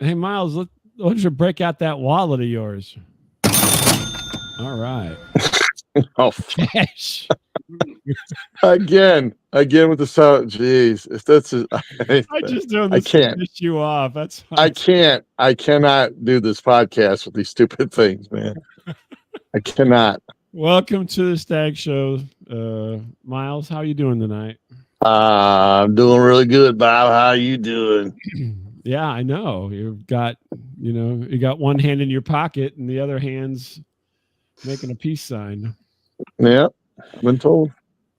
Hey, Miles, why don't you break out that wallet of yours? All right. Oh, Cash. again with the sound. Jeez, if that's I'm just doing I this to can't. piss you off. That's fine. I cannot do this podcast with these stupid things, man. I cannot. Welcome to the Stag Show, Miles. How you doing tonight? I'm doing really good, Bob. How you doing? Yeah, I know. You got one hand in your pocket and the other hand's making a peace sign. Yeah, I've been told.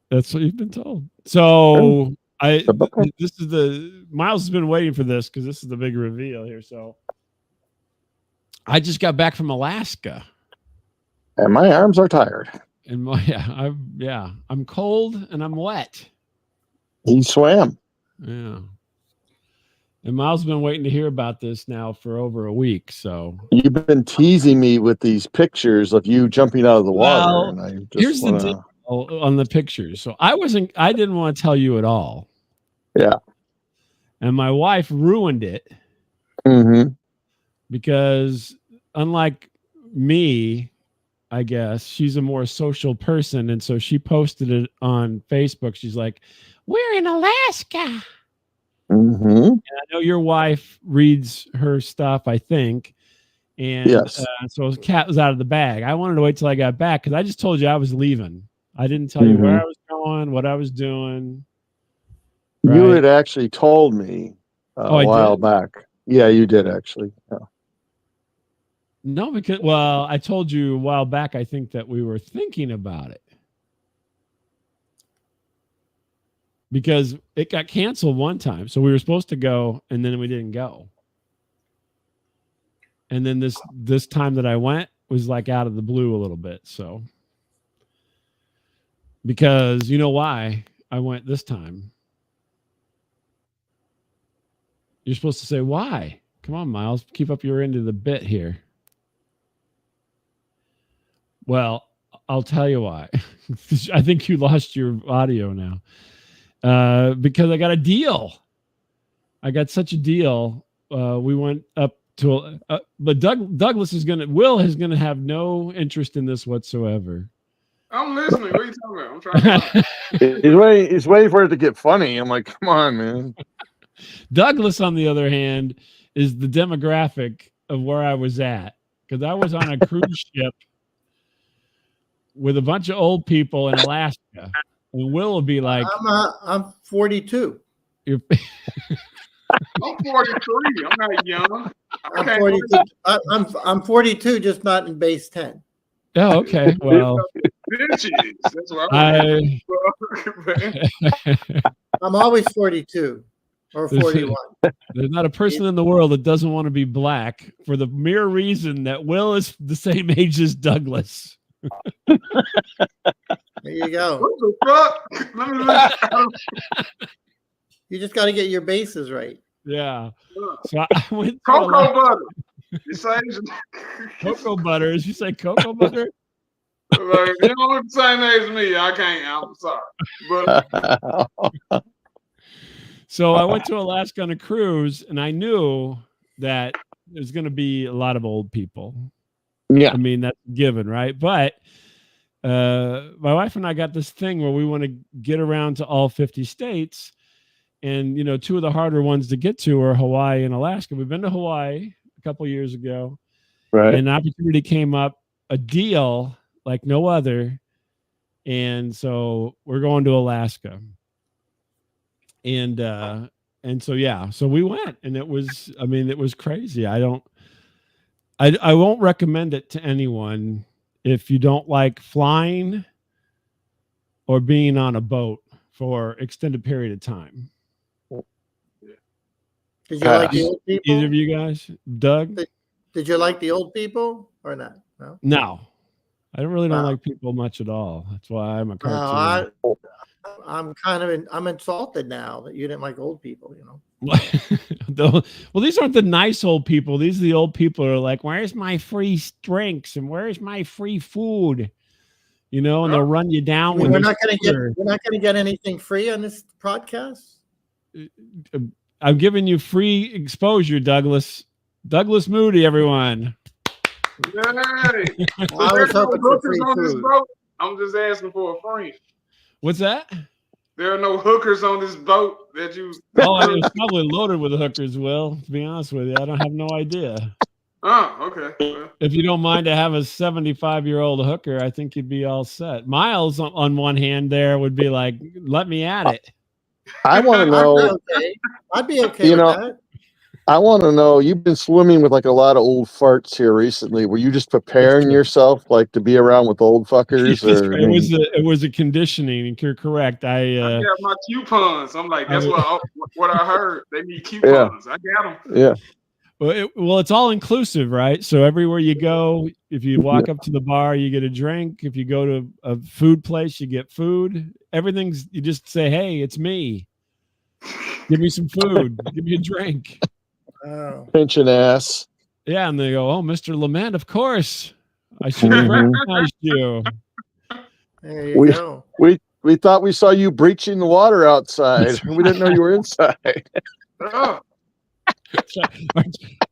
That's what you've been told. So this is Miles has been waiting for this because this is the big reveal here. So I just got back from Alaska. And my arms are tired. And I'm cold and I'm wet. He swam. Yeah. And Miles has been waiting to hear about this now for over a week. So you've been teasing me with these pictures of you jumping out of the water. And I just here's the deal on the pictures. So I didn't want to tell you at all. Yeah. And my wife ruined it. Mm-hmm. Because unlike me, I guess she's a more social person. And so she posted it on Facebook. She's like, "We're in Alaska." Mm-hmm. And I know your wife reads her stuff, I think. And yes. So the cat was out of the bag. I wanted to wait till I got back because I just told you I was leaving. I didn't tell you where I was going, what I was doing. Right? You had actually told me a while back. Yeah, you did actually. Yeah. No, because I told you a while back. I think that we were thinking about it. Because it got canceled one time. So we were supposed to go and then we didn't go. And then this time that I went was like out of the blue a little bit. So because you know why I went this time? You're supposed to say why. Come on, Miles, keep up your end of the bit here. Well, I'll tell you why. I think you lost your audio now. Because I got a deal. I got such a deal. We went up to, but Douglas Will is gonna have no interest in this whatsoever. I'm listening. What are you talking about? I'm trying he's waiting for it to get funny. I'm like, come on, man. Douglas, on the other hand, is the demographic of where I was at because I was on a cruise ship with a bunch of old people in Alaska. And Will be like, I'm 42. I'm 43. I'm not young. I'm 42. I'm 42, just not in base 10. Oh, okay. Well, that's what I'm always 42 or 41. There's not a person in the world that doesn't want to be black for the mere reason that Will is the same age as Douglas. There you go. What the fuck? Let me look. You just got to get your bases right. Yeah. So I went cocoa butter. You say cocoa butter? Did you say cocoa butter? Like, you don't look the same age as me. I can't. I'm sorry. But so I went to Alaska on a cruise, and I knew that there's going to be a lot of old people. Yeah. I mean, that's given, right? But my wife and I got this thing where we want to get around to all 50 states. And, you know, two of the harder ones to get to are Hawaii and Alaska. We've been to Hawaii a couple of years ago. Right. And an opportunity came up, a deal like no other. And so we're going to Alaska. And so, yeah, so we went and it was crazy. I won't recommend it to anyone if you don't like flying or being on a boat for extended period of time. Did you like the old people? Either of you guys? Doug? Did you like the old people or not? No. I don't like people much at all. That's why I'm a cartoon. I'm insulted now that you didn't like old people, you know. Well, these aren't the nice old people. These are the old people who are like, where's my free drinks and where's my free food? You know, and they'll run you down. We're not going to get anything free on this podcast. I'm giving you free exposure, Douglas. Douglas Moody, everyone. Yay. I So was there's no hoping for hookers free on this food. boat. I'm just asking for a friend. What's that? There are no hookers on this boat that you. Oh, it was probably loaded with hookers, Will. To be honest with you, I don't have no idea. Oh, okay. Well, If you don't mind to have a 75-year-old hooker, I think you'd be all set. Miles, on one hand, there would be like, let me at it. I want to I'd be know. okay. I'd be okay You with know, that. I want to know. You've been swimming with like a lot of old farts here recently. Were you just preparing yourself like to be around with old fuckers, or it was a conditioning, and you're correct. I got my coupons. I'm like, that's what I heard. They need yeah, coupons. I got them. yeah. Well, it's all inclusive, right? So everywhere you go, if you walk up to the bar, you get a drink. If you go to a food place, you get food. Everything's, you just say, hey, it's me. Give me some food. Give me a drink. Oh. Pinching ass. Yeah, and they go, oh, Mr. Lament, of course. I should have recognized you. There you go. We thought we saw you breaching the water outside. We didn't know you were inside. Oh.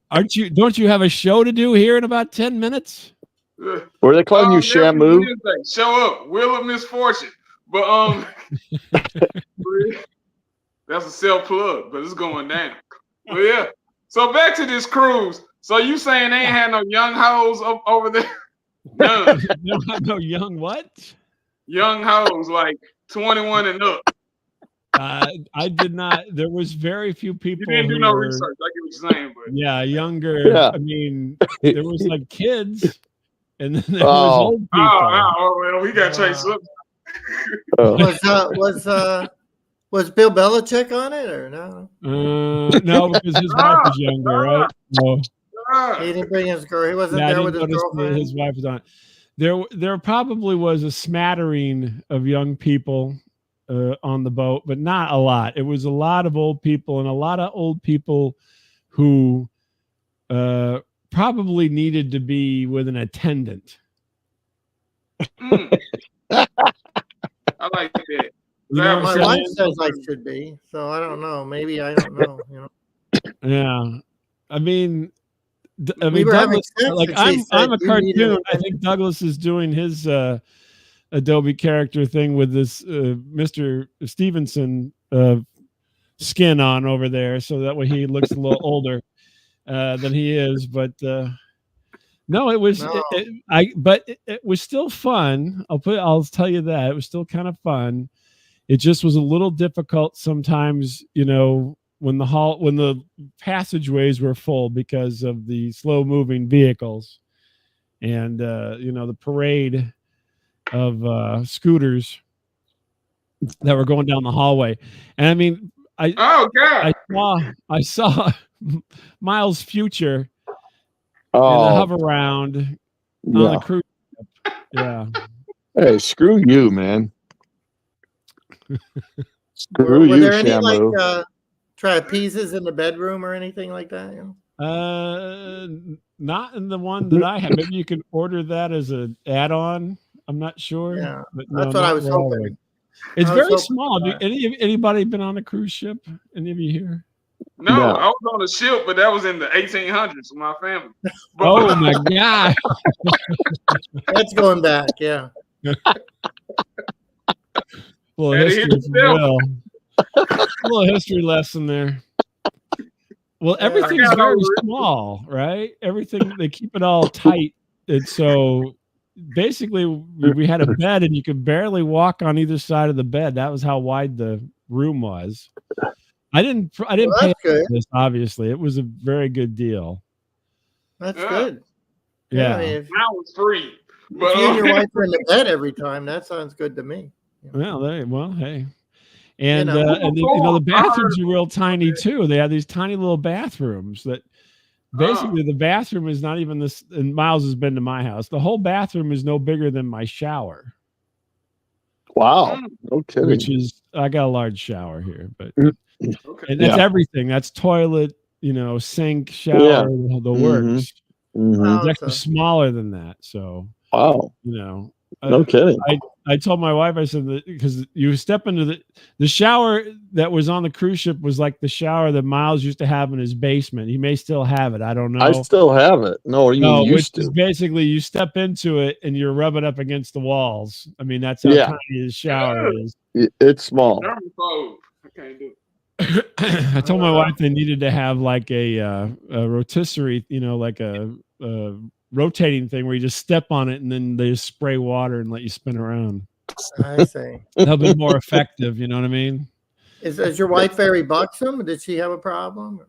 Aren't you? Don't you have a show to do here in about 10 minutes? Were they calling you Shamu? Show up, Wheel of Misfortune. But that's a self plug, but it's going down. But yeah. So back to this cruise. So you saying they ain't had no young hoes over there? None. No young what? Young hoes like 21 and up. I did not. There was very few people. You didn't do no research. I get what you're saying, but yeah, younger. Yeah. I mean, there was like kids, and then there was old people. Oh, well, we got to change something. Was Bill Belichick on it or no? No, because his wife was younger, right? No. He didn't bring his girl. He wasn't there with his girlfriend. His wife was on it. There probably was a smattering of young people on the boat, but not a lot. It was a lot of old people, and a lot of old people who probably needed to be with an attendant. I like that. You know my wife says I should be, so I don't know. Maybe I don't know. You know. Yeah, I mean, Douglas, like I'm a cartoon. I think Douglas is doing his Adobe character thing with this Mr. Stevenson skin on over there, so that way he looks a little older than he is. But no, it was it was still fun. I'll tell you that it was still kind of fun. It just was a little difficult sometimes, you know, when the passageways were full because of the slow moving vehicles, and you know, the parade of scooters that were going down the hallway. And I mean, I saw Miles' future in the hover round on the cruise ship. Yeah. Hey, screw you, man. Were there any like trapezes in the bedroom or anything like that? You know? Not in the one that I have. Maybe you can order that as an add-on. I'm not sure. Yeah, but that's what I was hoping. It's very small. Anybody been on a cruise ship? Any of you here? No, I was on a ship, but that was in the 1800s with my family. Oh my God. That's going back, yeah. Little history lesson there. Well, everything's very small, right? Everything, they keep it all tight. And so basically we had a bed and you could barely walk on either side of the bed. That was how wide the room was. I didn't pay for this, obviously. It was a very good deal. That's good. Yeah. I mean, that was free. But you and your wife are in the bed every time. That sounds good to me. Well, hey. And the bathrooms are real tiny too. They have these tiny little bathrooms that basically the bathroom is not even this. And Miles has been to my house. The whole bathroom is no bigger than my shower. Wow. Okay. Which is, I got a large shower here, but and that's everything. That's toilet, you know, sink, shower, the works. Mm-hmm. It's actually smaller than that. So wow. You know, No kidding. I told my wife, I said that because you step into the shower that was on the cruise ship was like the shower that Miles used to have in his basement. He may still have it. I don't know. I still have it. No, you which used is to. basically you step into it and you're rubbing up against the walls. I mean, that's how tiny the shower is. It's small. I can't do it. I told my wife they needed to have like a rotisserie, like a rotating thing where you just step on it and then they just spray water and let you spin around. I see. That'll be more effective. You know what I mean? Is your wife very buxom? Did she have a problem?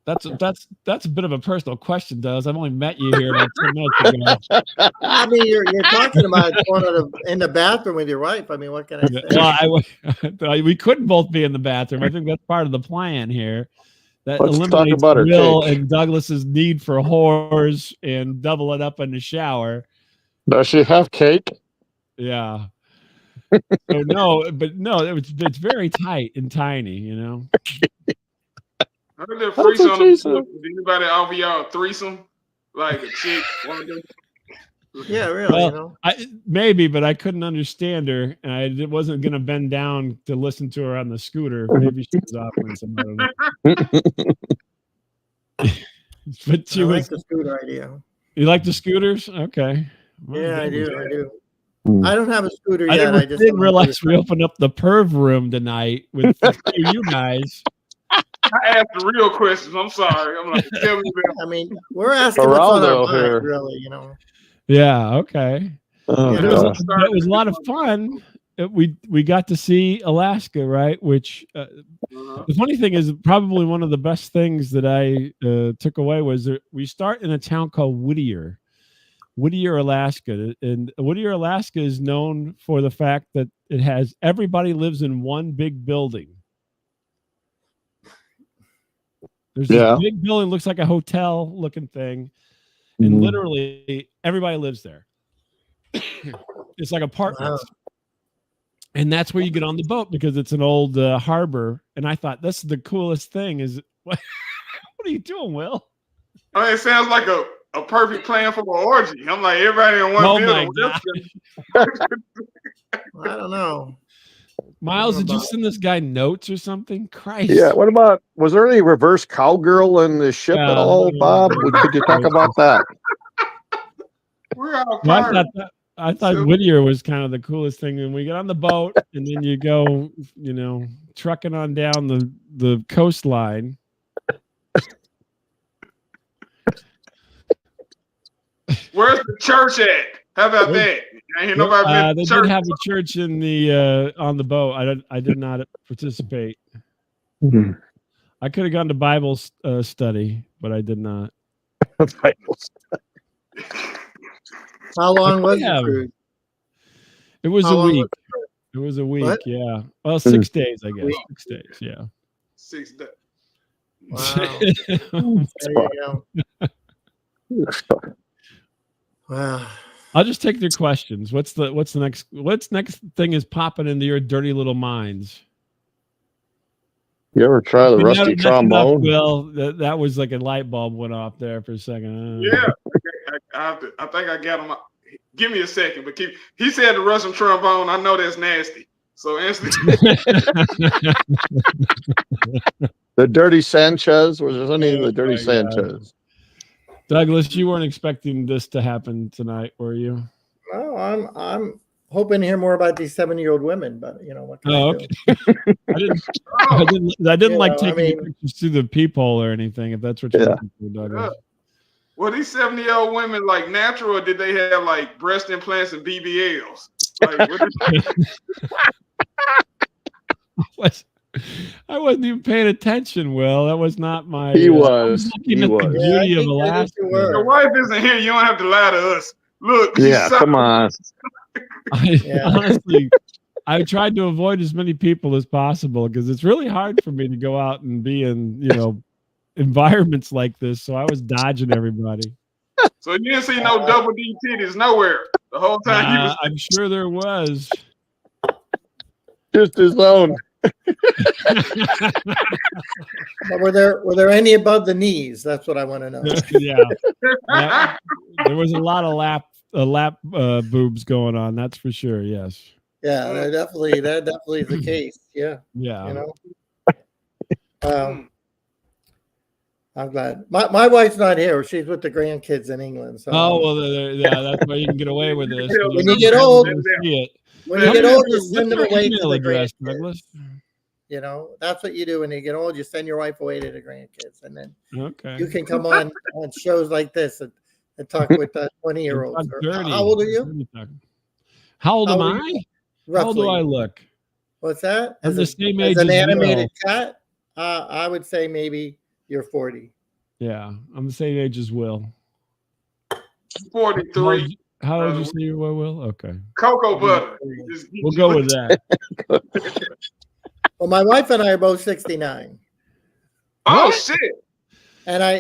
That's a bit of a personal question, Does. I've only met you here like 10 minutes ago. I mean, you're talking about going in the bathroom with your wife. I mean, what can I say? Well, we couldn't both be in the bathroom. I think that's part of the plan here. That Let's eliminates talk about Will cake. and Douglas's need for whores and double it up in the shower. Does she have cake? Yeah. So no, it's very tight and tiny, I heard that threesome. Did anybody offer y'all a threesome? Like a chick? Yeah, really. Well, maybe, but I couldn't understand her, and I wasn't going to bend down to listen to her on the scooter. Maybe she was offering some. I don't know. But she like the scooter idea. You like the scooters? Okay. Yeah, I do. I don't have a scooter yet. I didn't realize we opened up the perv room tonight with you guys. I asked the real questions. I'm sorry. I'm like, tell me about. I mean, we're asking what's on our mind, really, Yeah. Okay. Oh, it was a lot of fun. We got to see Alaska, right? Which the funny thing is, probably one of the best things that I took away was that we start in a town called Whittier, Alaska, and Whittier, Alaska is known for the fact that it has everybody lives in one big building. There's this big building, looks like a hotel looking thing, and literally everybody lives there. It's like apartments. Wow. And that's where you get on the boat because it's an old harbor. And I thought, this is the coolest thing. What are you doing, Will? I mean, it sounds like a perfect plan for an orgy. I'm like, everybody in one building. I don't know. Miles, did you send this guy notes or something? Christ. Yeah. What about, was there any reverse cowgirl in the ship at all, Bob? Could you talk about that? We're all I thought Whittier was kind of the coolest thing. And we get on the boat and then you go, trucking on down the coastline. Where's the church at? How about that? I ain't nobody they did have a church in the on the boat. I did not participate. Mm-hmm. I could have gone to Bible study, but I did not. Bible study. How long was the cruise? It was a week. It was a week. What? Yeah. Well, 6 days, I guess. 6 days. Yeah. 6 days. Wow. There you go. Wow. I'll just take their questions. What's next thing is popping into your dirty little minds? You ever try the rusty trombone? Well, that was like a light bulb went off there for a second. Yeah. I think I got him. Give me a second, but he said the Russian trombone. I know that's nasty. So instantly. The Dirty Sanchez. Was there any of the Dirty Sanchez? Douglas, you weren't expecting this to happen tonight, were you? No, I'm hoping to hear more about these 70-year-old women, but what can I do? I didn't like taking pictures through the peephole or anything, if that's what you're looking for, Douglas. Well, these 70-year-old women like natural, or did they have like breast implants and BBLs? Like, I wasn't even paying attention, Will. That was not my. He was. Looking at the beauty of Alaska. Your wife isn't here. You don't have to lie to us. Look. Yeah, come on. Honestly, I tried to avoid as many people as possible because it's really hard for me to go out and be in, environments like this. So I was dodging everybody. So you didn't see no double D titties nowhere the whole time. I'm sure there was. Just his own. But were there any above the knees? That's what I want to know. Yeah. There was a lot of lap boobs going on. That's for sure. Yes. Yeah, that definitely is the case. Yeah, Yeah. you know. I'm glad. My wife's not here. She's with the grandkids in England. So Oh well, yeah, that's why you can get away with this. when you get old, see it. when you get old, you send What's them your away to email the address, grandkids. Douglas? You know, that's what you do when you get old. You send your wife away to the grandkids, and then Okay. you can come on shows like this and talk with 20-year-olds. How old are you? How old am How old are I? you? How old do Roughly. I look? What's that? I'm the same age as an as animated Will. cat, I would say maybe you're 40. Yeah, I'm the same age as Will. 43. How old you say you were, Will? Okay. Cocoa butter. We'll go with that. Well, my wife and I are both 69. Oh, What? shit. And I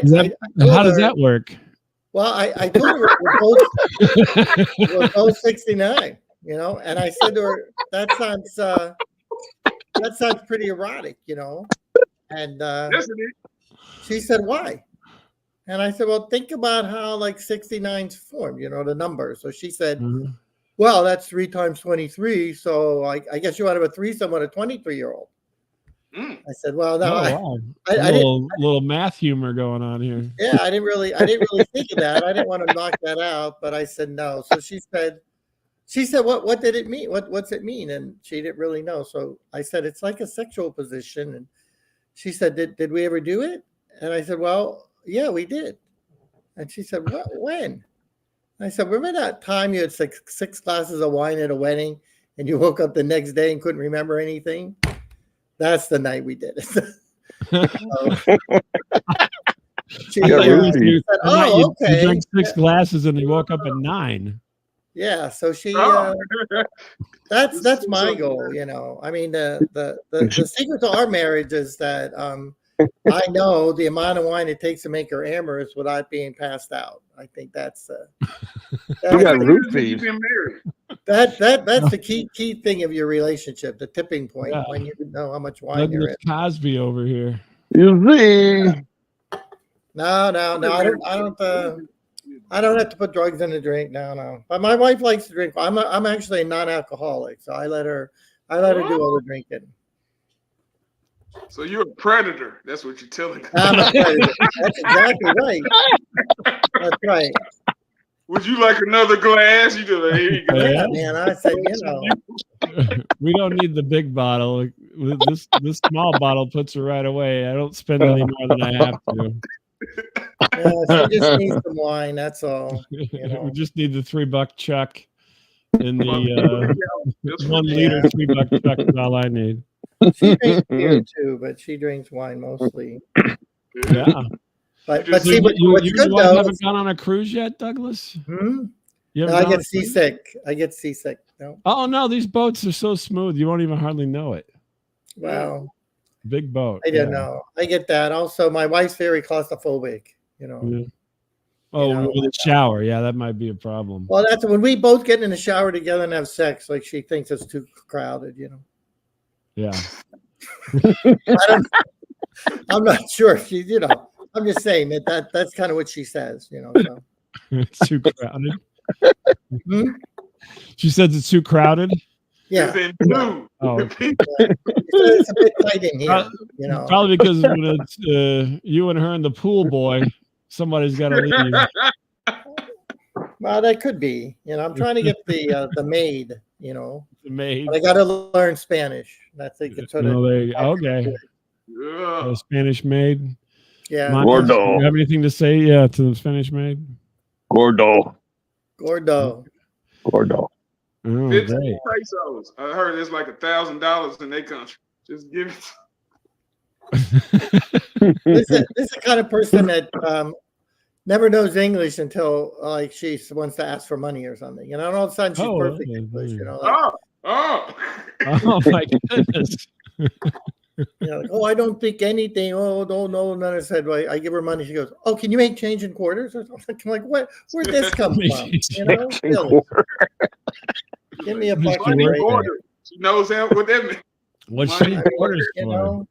how does that work? Well, I told her we're both 69, you know, and I said to her, that sounds pretty erotic, you know. And Yes, it is. she said, why? And I said, well, think about how like 69's formed, you know, the number. So she said, well, that's 3 times 23. So I guess you want to have a threesome with a 23-year-old. I said, well, no, wow. I little math humor going on here. Yeah, I didn't really think of that. I didn't want to knock that out, but I said no. So she said, what did it mean? What's it mean? And she didn't really know. So I said, it's like a sexual position. And she said, did we ever do it? And I said, well, yeah, we did. And she said, what? When? And I said, remember that time you had six glasses of wine at a wedding and you woke up the next day and couldn't remember anything? That's the night we did it. She said, oh, okay. You drank 6 glasses and you woke up at 9. Yeah, so she that's my goal, you know. I mean, the secret to our marriage is that I know the amount of wine it takes to make her amorous without being passed out. I think that's you got root feed. That's the key thing of your relationship, the tipping point when you know how much wine you're in. Cosby over here. You see. No, I don't have to put drugs in the drink. No. But my wife likes to drink. I'm actually a non-alcoholic, so I let her do all the drinking. So you're a predator. That's what you're telling me. I'm a predator. That's exactly right. That's right. Would you like another glass? You do. Here you go. Yeah, man. I said, you know, we don't need the big bottle. This small bottle puts her right away. I don't spend any more than I have to. Yeah, she just needs some wine. That's all. You know. We just need the $3 chuck in the 1 liter $3 chuck is all I need. She drinks beer too, but she drinks wine mostly. Yeah. But see, what's good though. You haven't gone on a cruise yet, Douglas? No, I get seasick. No. Oh no, these boats are so smooth you won't even hardly know it. Wow. Big boat. I don't know. I get that. Also, my wife's very claustrophobic, you know. Yeah. Oh, you know, with a shower. Yeah, that might be a problem. Well, that's when we both get in the shower together and have sex, like she thinks it's too crowded, you know. Yeah. I'm not sure if she, you know, I'm just saying that's kind of what she says, you know. So. It's too crowded. She says it's too crowded. Yeah. Oh, okay. It's a bit tight in here, you know. Probably because when it's you and her and the pool boy, somebody's got to leave. Well, that could be. You know, I'm trying to get the maid. You know, the maid. But I got to learn Spanish. That's it. Okay. Yeah. Spanish maid. Yeah. Gordo. Do you have anything to say? Yeah, to the Spanish maid. Gordo. Oh, 15 pesos. I heard it's like $1,000 in their country. Just give it. This is the kind of person that never knows English until like she wants to ask for money or something. You know, and all of a sudden she's perfect English. You know. Like, oh my goodness. You know, like, oh, I don't think anything. Oh, no. And then I said, well, I give her money. She goes, oh, can you make change in quarters? I'm like, what? Where'd this come from? You know, really? Give me a fucking break. She knows what that means. What's she quarters you for? know?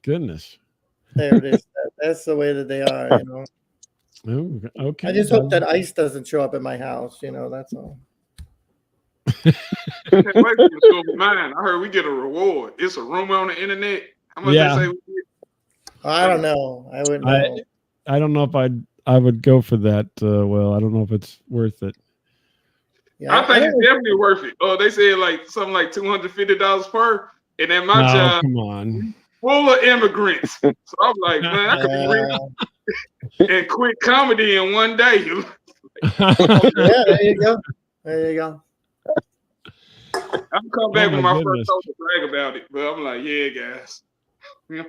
Goodness. There it is. That's the way that they are. You know. Oh, okay. I just hope that ice doesn't show up at my house. That's all. Can't wait for you to show me mine. I heard we get a reward. It's a rumor on the internet. How much Yeah. they say we get? I don't know. I wouldn't know. I don't know if I would go for that. Well, I don't know if it's worth it. Yeah, I think it's definitely worth it. Oh, they said like something like $250 per, and then my job Come on. full of immigrants. So I'm like, man, I could be reading and quit comedy in one day. Yeah, there you go. There you go. I'll come back Oh, when my my goodness. first show to brag about it, but I'm like, yeah, guys.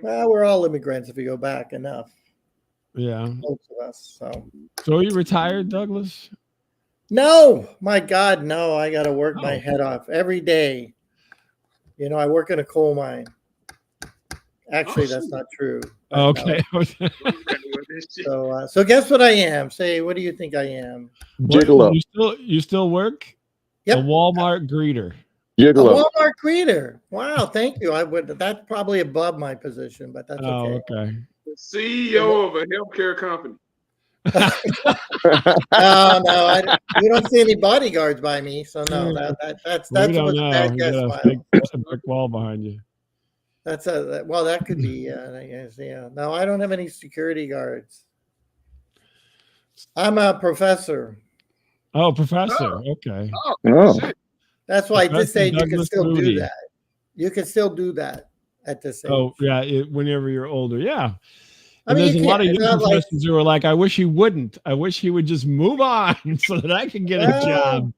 Well, we're all immigrants if we go back enough. Yeah. Most of us. So are you retired, Douglas? No, my God, no. I got to work my head off every day. I work in a coal mine. Actually, that's not true. But Okay. no. So guess what I am? Say, what do you think I am? Gigolo. You still work? Yep. A Walmart greeter. A Gigolo. Walmart greeter. Wow, thank you. That's probably above my position, but that's okay. Oh, okay. The CEO of a healthcare company. No, you don't see any bodyguards by me, so no. That's We a don't know. bad You guess. got a big wall behind you. That could be. I guess. Yeah. No, I don't have any security guards. I'm a professor. Oh, professor. Okay. Oh. Shit. That's why I did say you can Douglas still Moody. do that. You can still do that at this age. Oh, yeah. Whenever you're older. Yeah. I And mean, there's you a lot of can't. It's young not like, professors who are like, I wish he wouldn't. I wish he would just move on so that I can get a job.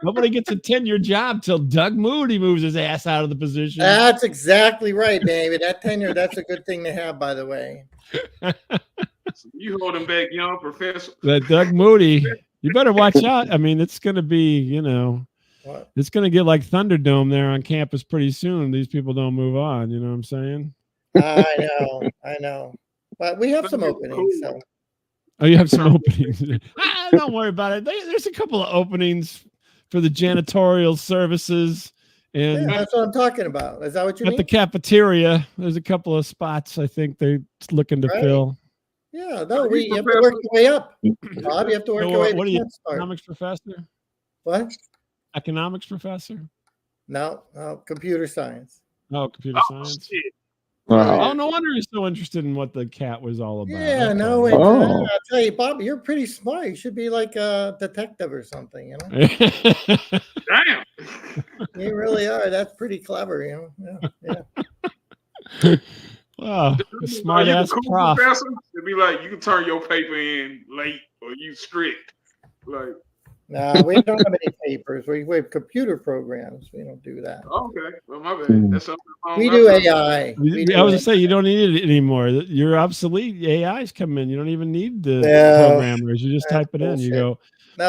Nobody gets a tenured job till Doug Moody moves his ass out of the position. that's exactly right, baby. That tenure, that's a good thing to have, by the way. So you holding back young professor. That Doug Moody, you better watch out. I mean, it's going to be, What? it's going to get like Thunderdome there on campus pretty soon. These people don't move on. You know what I'm saying? I know. But we have some openings. So. Oh, you have some openings. Don't worry about it. There's a couple of openings for the janitorial services and Yeah, that's what I'm talking about. Is that what you at mean? the cafeteria. There's a couple of spots I think they're looking to fill. Yeah, no, you have to work your way up. Bob, you have to work So, your way what are you, start. economics professor? What? Economics professor? No, computer science. Oh, computer science. Shit. Wow. Oh, no wonder you're so interested in what the cat was all about. Yeah, Okay. no, Oh. I'll tell you, Bob, you're pretty smart. You should be like a detective or something, Damn. You really are. That's pretty clever, Yeah. Wow, smart You ass cool prof. professor, it'd be like you can turn your paper in late or you strict. Like, No, we don't have any papers. We have computer programs. We don't do that. okay, well my bad. That's something We do AI. I was gonna say you don't need it anymore. You're obsolete. AI's come in. You don't even need the programmers. You just that's type it in. You bullshit. go,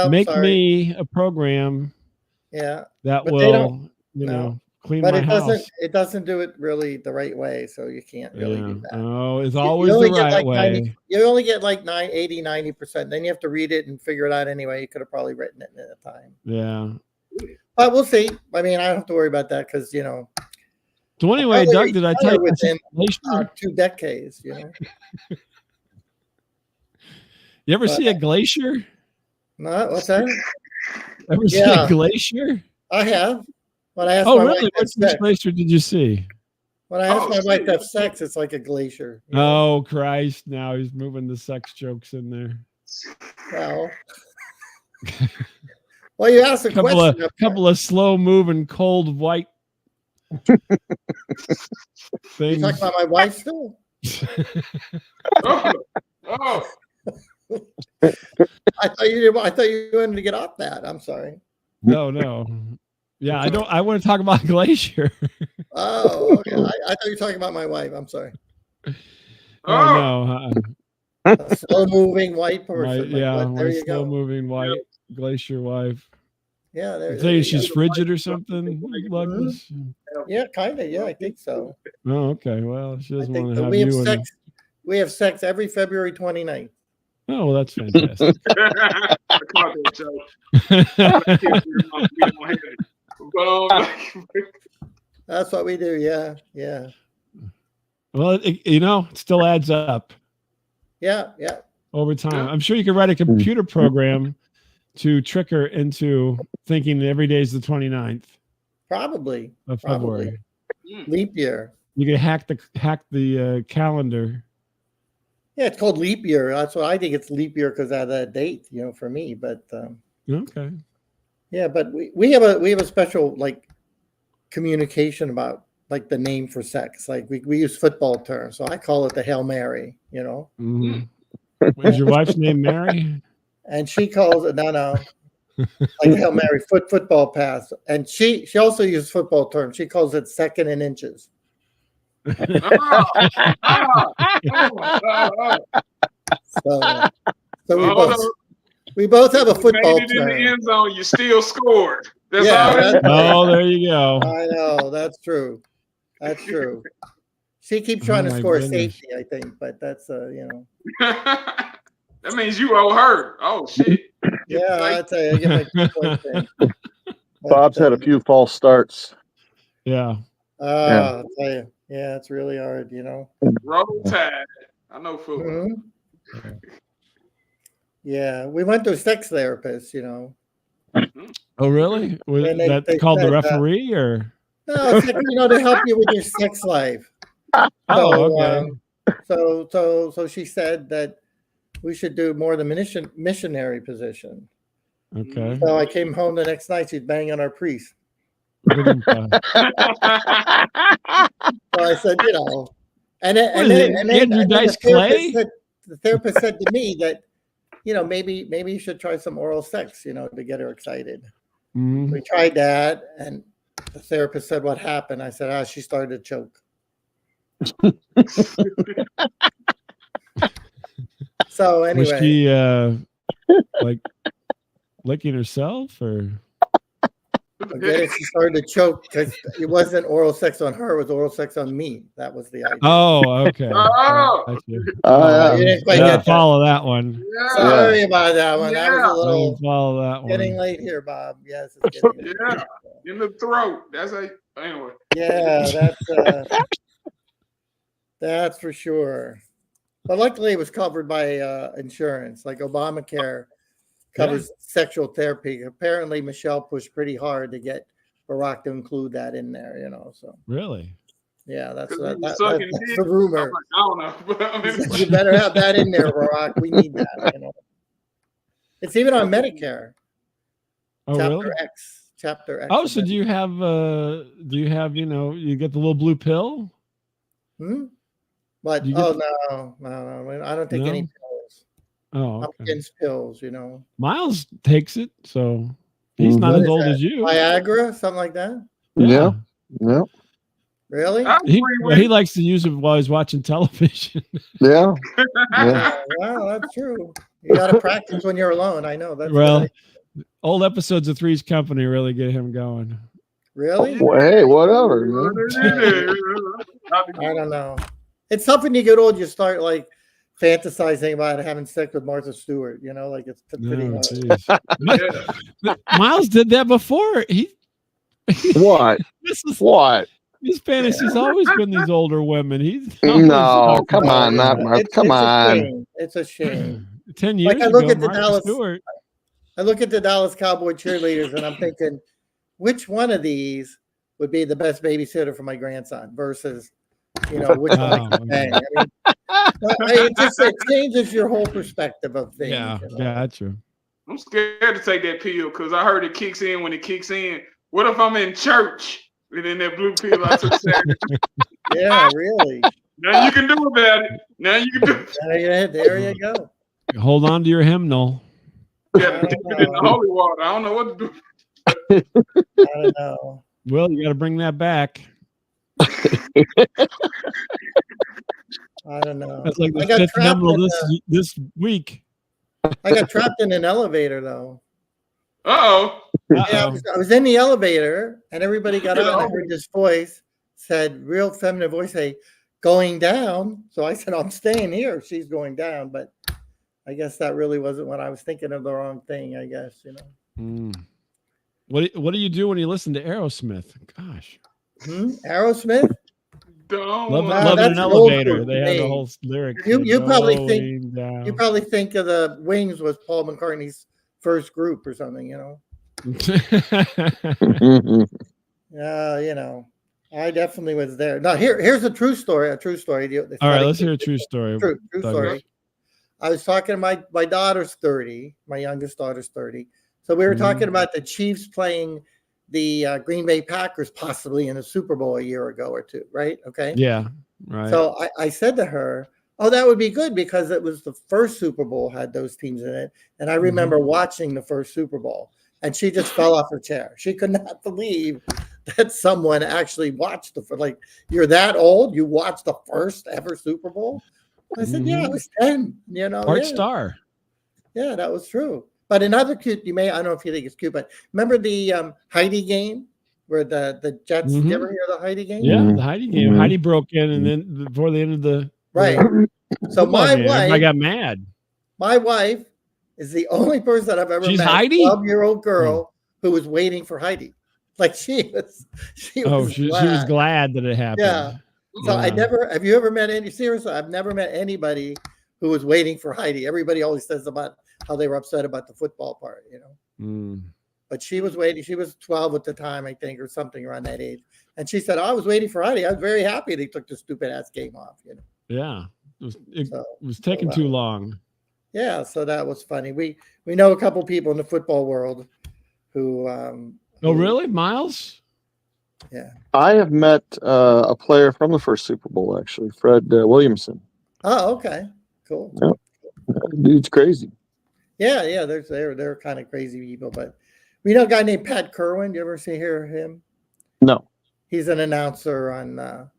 No, make sorry. me a program Yeah, that But they will, clean but my it house. doesn't do it really the right way. So you can't really do that. Oh, it's You always only the get right like way. 90, you only get like 90%. Then you have to read it and figure it out anyway. You could have probably written it in a time. Yeah. But we'll see. I mean, I don't have to worry about that because, So anyway, probably Doug, did I tell you within glacier? 2 decades, You ever see a glacier? No, what's that? Ever see a glacier? I have. When I asked Oh, my really? wife to have Which sex, glacier did you see? when I asked my wife to have sex, it's like a glacier. Oh, Christ. Now he's moving the sex jokes in there. Well, you asked a question. Couple of slow moving, cold, white You things. talking about my wife still? Oh. I thought you wanted to get off that. I'm sorry. No. Yeah, I want to talk about glacier. Oh, okay. I thought you were talking about my wife. I'm sorry. No. A slow moving white person. Yeah, There you slow go. moving white glacier wife. Yeah, there. Say you she's go. frigid or something like this. Yeah, kind of. Yeah, I think so. Oh, okay. Well, she I doesn't think want so. to have We have you. sex. We have sex every February 29th. Oh, well, that's fantastic. I caught that joke. That's what we do. Yeah. Well, it still adds up. Yeah. over time. Yeah. I'm sure you could write a computer program to trick her into thinking that every day is the 29th Probably. of February. Probably. Mm. Leap year. You could hack the calendar. Yeah, it's called leap year. That's what I think. It's leap year because of that date, for me. But Okay. yeah, but we have a special like communication about like the name for sex. Like we use football terms, so I call it the Hail Mary. Mhm. Is your wife's name Mary? And she calls it no, like Hail Mary football pass. And she also uses football terms. She calls it second and inches. Ah, ah, oh. So Hold we both have a You football made it in the term. end zone. You still scored. That's Yeah, all. that's right. Oh, there you go. I know that's true. That's true. She keeps trying to my score goodness. safety, I think, but that's That means you owe her. Oh shit. Yeah, I tell you, I get my 2 points in. Bob's had a few false starts. Yeah. I'll tell you, yeah, it's really hard, Roll Tide. I know football. Mhm. Yeah, we went to a sex therapist, Oh, really? Was And they that called the said, referee or? No, it's like, to help you with your sex life. Oh, okay. So she said that we should do more of the missionary position. Okay. So I came home the next night. She's banging on our priest. Ba-dum-ba. So I said, and then What is it, Andrew Dice Clay? The therapist said to me that, maybe you should try some oral sex, to get her excited. Mhm. We tried that, and the therapist said, "What happened?" I said, she started to choke. So Was anyway, she like licking herself or? she started to choke because it wasn't oral sex on her; it was oral sex on me. That was the idea. Oh, okay. Oh. Gotcha. You didn't quite I get didn't that. follow that one. Yeah. Sorry about that one. That was a Yeah. I little didn't follow that getting one. late here, Bob. Yes, it's getting late. Yeah. In the throat. That's how. Anyway. Yeah, that's for sure. But luckily, it was covered by insurance, like Obamacare covers sexual therapy. Apparently, Michelle pushed pretty hard to get Barack to include that in there. So Really? yeah, that's 'Cause he was the sucking dick. rumor. I'm like, I don't know. But I mean, You better have that in there, Barack. We need that. It's even on Medicare. Oh, Chapter really? X. Chapter X. Oh, of so do you have you get the little blue pill? But You get no, I don't take any No? pills. Oh, I'm okay. against pills. Miles takes it, so he's not What as is old that? as you. Viagra, something like that. Yeah. Really? I agree with He you. likes to use it while he's watching television. Yeah. Well, that's true. You got to practice when you're alone. I know that's Well, good. old episodes of Three's Company really get him going. Really. Well, hey, whatever. Man. I don't know. It's tough when you get old. You start like fantasizing about having sex with Martha Stewart. Like it's pretty Oh, hard. geez. Miles did that before. What? This is What? his fantasy's always been these older women. He's No, come on, not Martha. Come It's a on. shame. It's a shame. 10 years Like I look ago, at the Martha Dallas. Stewart. I look at the Dallas Cowboy cheerleaders, and I'm thinking, which one of these would be the best babysitter for my grandson versus, which one I can bang. It changes your whole perspective of things. Yeah, gotcha. I'm scared to take that pill because I heard it kicks in when it kicks in. What if I'm in church and then that blue pill I took Saturday? Yeah, really. Now you can do about it. Now you can do it. There you go. Hold on to your hymnal. You gotta dip it in the holy water. I don't know what to do. I don't know. Well, you got to bring that back. I don't know. That's like the I got fifth trapped hymnal in this week. I got trapped in an elevator though. Uh-oh. Yeah, I was in the elevator and everybody got out. And I heard this voice said, real feminine voice, say, "Going down." So I said, "I'm staying here." She's going down, but I guess that really wasn't what I was thinking of. The wrong thing, I guess. What do you do when you listen to Aerosmith? Gosh. Aerosmith. Don't Love, wanna- love in that's an an old elevator. group They to had the me. whole lyrics. You probably think going down. you probably think of the Wings was Paul McCartney's first group or something, you know. You know, I definitely was there. Now here's a true story. A true story. All right, let's hear a true story. True Douglas. story. I was talking to my daughter's 30. My youngest daughter's 30. So we were talking about the Chiefs playing the Green Bay Packers possibly in the Super Bowl a year ago or two, right? Okay. Yeah, right. So I said to her, "Oh, that would be good because it was the first Super Bowl had those teams in it, and I remember watching the first Super Bowl." And she just fell off her chair. She could not believe that someone actually watched like, you're that old, you watched the first ever Super Bowl. I said, "Yeah, I was 10." You know, Art yeah. Star. Yeah, that was true. But another cute, I don't know if you think it's cute, but remember the Heidi game where the Jets, did you ever hear the Heidi game? Yeah, the Heidi game. Heidi broke in, and then before the end of the Right. So everybody got mad. My wife is the only person I've ever She's met, Heidi? 12-year-old girl who was waiting for Heidi. Like she was glad that it happened. Yeah. So I never, have you ever met seriously, I've never met anybody who was waiting for Heidi. Everybody always says about how they were upset about the football part, you know. But she was waiting. She was 12 at the time, I think, or something around that age. And she said, I was waiting for Heidi. I was very happy they took the stupid ass game off, you know. Yeah. It was taking too long. Yeah, so that was funny. We know a couple people in the football world who Oh, really? Miles? Yeah. I have met a player from the first Super Bowl, actually, Fred Williamson. Oh, okay. Cool. Yep. Dude's crazy. Yeah, they're kind of crazy people, but we know a guy named Pat Kerwin. You ever hear him? No. He's an announcer on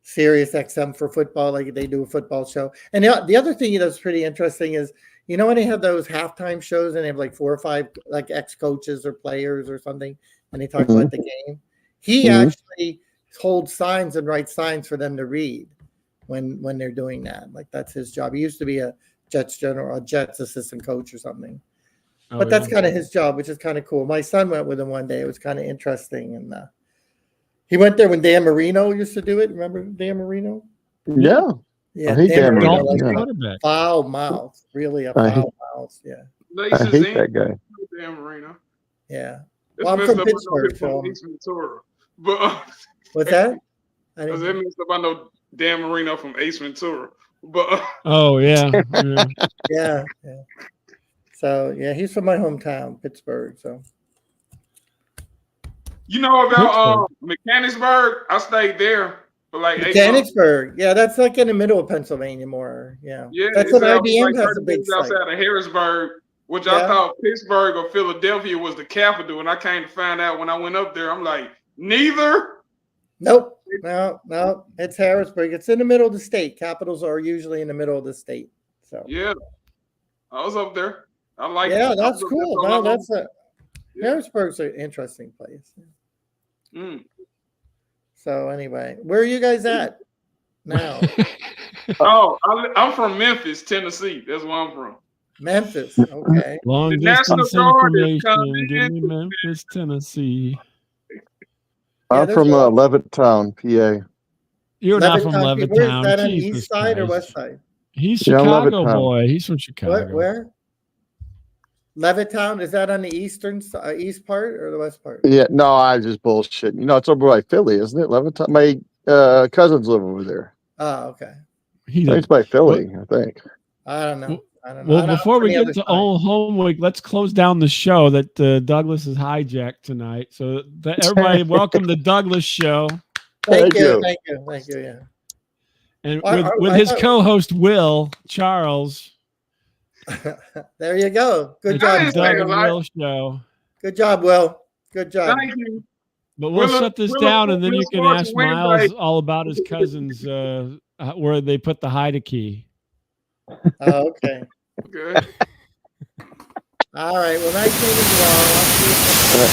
Sirius XM for football, like they do a football show. And the other thing that's pretty interesting is, you know, when they have those halftime shows and they have like 4 or 5 like ex-coaches or players or something, and they talk about the game. He actually holds signs and writes signs for them to read when they're doing that. Like that's his job. He used to be a Jets assistant coach or something. But that's kind of his job, which is kind of cool. My son went with him one day. It was kind of interesting. And he went there when Dan Marino used to do it. Remember Dan Marino? Yeah. Yeah. I hate Dan Marino. Like foul mouth. Really a foul mouth. Yeah. I hate that guy. Dan Marino. Yeah. Well, I'm from Pittsburgh. So. But what's that? I messed up. I know Dan Marino from Ace Ventura. But oh yeah. Yeah. So yeah, he's from my hometown, Pittsburgh. So you know about Mechanicsburg? I stayed there for like Mechanicsburg. Yeah, that's like in the middle of Pennsylvania more. Yeah. Yeah, that's what IBM has a big site. Outside of Harrisburg, which I thought Pittsburgh or Philadelphia was the capital, and I came to find out when I went up there, I'm like, neither. Nope. No, it's Harrisburg. It's in the middle of the state. Capitals are usually in the middle of the state. So yeah, I was up there. I like. Yeah, that's cool. No, Harrisburg's an interesting place. So anyway, where are you guys at now? I'm from Memphis, Tennessee. That's where I'm from. Memphis. Okay. Long distance information. Give me Memphis, Tennessee. I'm from Levittown, PA. You're not from Levittown. Where is that, on the east side or west side? He's Chicago boy. He's from Chicago. Where? Levittown, is that on the east part or the west part? Yeah, no, I just bullshit. You know, it's over by Philly, isn't it? Levittown. My cousins live over there. Oh, okay. It's by Philly, I think. I don't know. Well, before we get to home week, let's close down the show that Douglas is hijacked tonight. So everybody, welcome to Douglas Show. Thank you. Yeah. And with his co-host Will Charles. There you go. Good job, Doug and Will Show. Good job, Will. Good job. Thank you. But we'll shut this down, and then you can ask Miles all about his cousins, where they put the hide key. Oh, okay. Good. All right. Well, nice meeting you all.